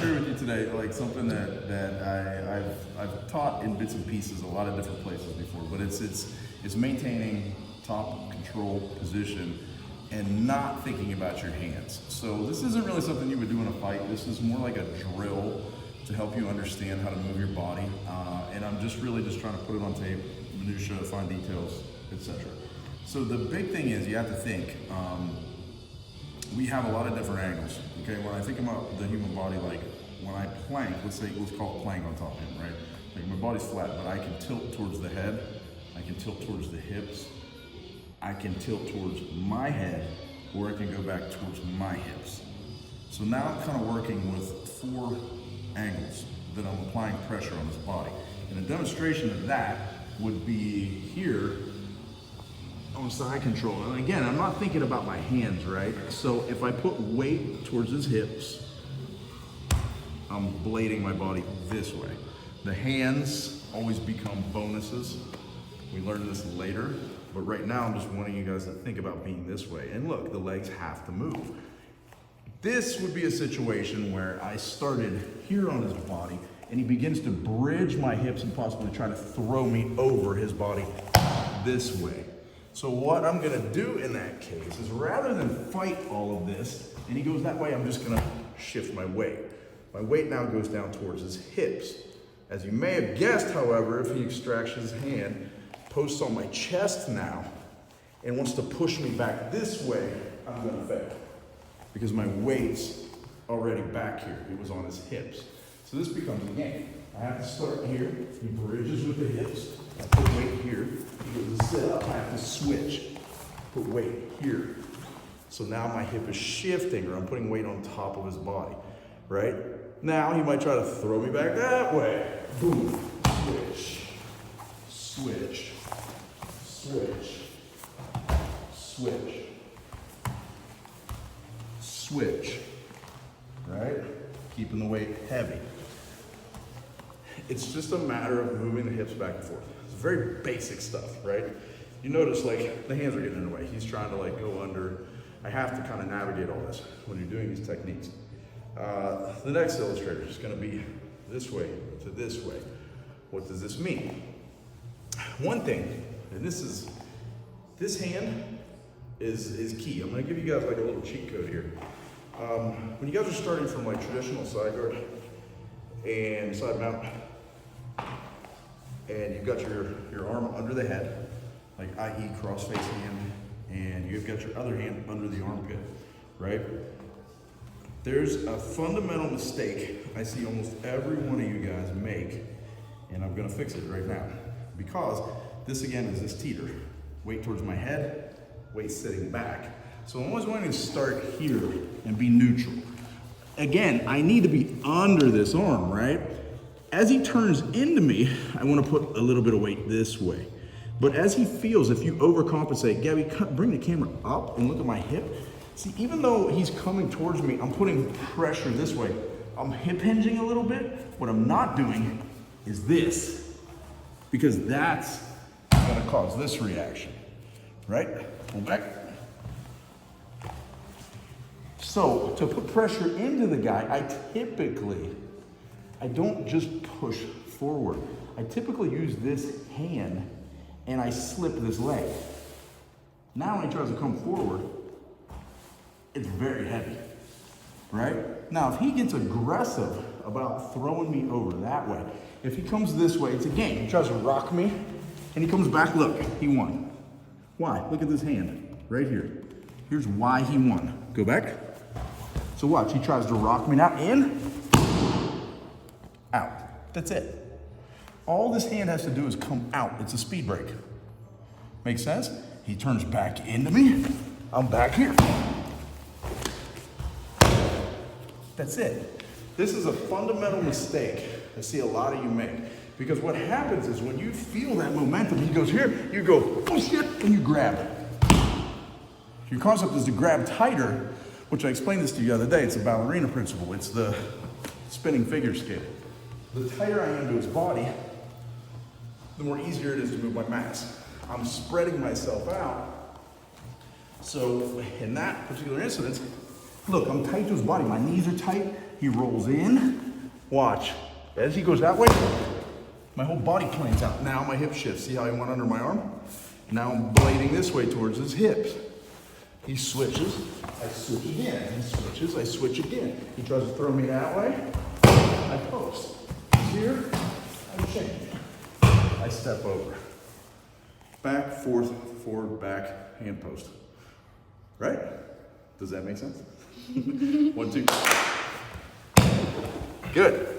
share with you today like something that I've taught in bits and pieces a lot of different places before, but it's maintaining top control position and not thinking about your hands. So this isn't really something you would do in a fight. This is more like a drill to help you understand how to move your body. And I'm just trying to put it on tape, minutia, fine details, etc. So the big thing is you have to think, we have a lot of different angles. Okay, when I think about the human body, like when I plank, let's call it plank on top of him, right? Like my body's flat, but I can tilt towards the head, I can tilt towards the hips, I can tilt towards my head, or I can go back towards my hips. So now I'm kind of working with 4 angles that I'm applying pressure on this body. And a demonstration of that would be here on side control. And again, I'm not thinking about my hands, right? So if I put weight towards his hips, I'm blading my body this way. The hands always become bonuses. We learn this later, but right now I'm just wanting you guys to think about being this way. And look, the legs have to move. This would be a situation where I started here on his body and he begins to bridge my hips and possibly try to throw me over his body this way. So what I'm gonna do in that case is rather than fight all of this and he goes that way, I'm just gonna shift my weight. My weight now goes down towards his hips. As you may have guessed, however, if he extracts his hand, posts on my chest now, and wants to push me back this way, I'm gonna fail. Because my weight's already back here. It was on his hips. So this becomes a game. I have to start here. He bridges with the hips. I put weight here. He goes to sit up. I have to switch. Put weight here. So now my hip is shifting, or I'm putting weight on top of his body, right? Now he might try to throw me back that way. Boom. Switch. Switch. Switch. Switch. Switch, right? Keeping the weight heavy. It's just a matter of moving the hips back and forth. It's very basic stuff, right? You notice like the hands are getting in the way. He's trying to like go under. I have to kind of navigate all this when you're doing these techniques. The next illustrator is gonna be this way to this way. What does this mean? One thing, and this hand is key. I'm gonna give you guys like a little cheat code here. When you guys are starting from like traditional side guard and side mount, and you've got your arm under the head, like i.e. cross-face hand, and you've got your other hand under the armpit, right? There's a fundamental mistake I see almost every one of you guys make, and I'm gonna fix it right now. Because this again is this teeter. Weight towards my head, weight sitting back. So I'm always wanting to start here and be neutral. Again, I need to be under this arm, right? As he turns into me, I want to put a little bit of weight this way. But as he feels, if you overcompensate, Gabby, bring the camera up and look at my hip. See, even though he's coming towards me, I'm putting pressure this way. I'm hip hinging a little bit. What I'm not doing is this, because that's gonna cause this reaction, right? Pull back. So to put pressure into the guy, I don't just push forward. I typically use this hand and I slip this leg. Now when he tries to come forward, it's very heavy, right? Now if he gets aggressive about throwing me over that way, if he comes this way, it's a game. He tries to rock me and he comes back, look, he won. Why? Look at this hand right here. Here's why he won. Go back. So watch, he tries to rock me now, in, out. That's it. All this hand has to do is come out. It's a speed break. Make sense? He turns back into me. I'm back here. That's it. This is a fundamental mistake I see a lot of you make. Because what happens is when you feel that momentum, he goes here, you go, oh shit, and you grab. Your concept is to grab tighter, which I explained this to you the other day. It's a ballerina principle. It's the spinning figure skate. The tighter I am to his body, the more easier it is to move my mass. I'm spreading myself out. So in that particular incident, Look, I'm tight to his body. My knees are tight. He rolls in. Watch. As he goes that way, my whole body planes out. Now my hip shifts. See how he went under my arm? Now I'm blading this way towards his hips. He switches. I switch again. He switches. I switch again. He tries to throw me that way. I post. Here, I change. I step over. Back, forth, forward, back, hand post. Right? Does that make sense? 1, 2. Good.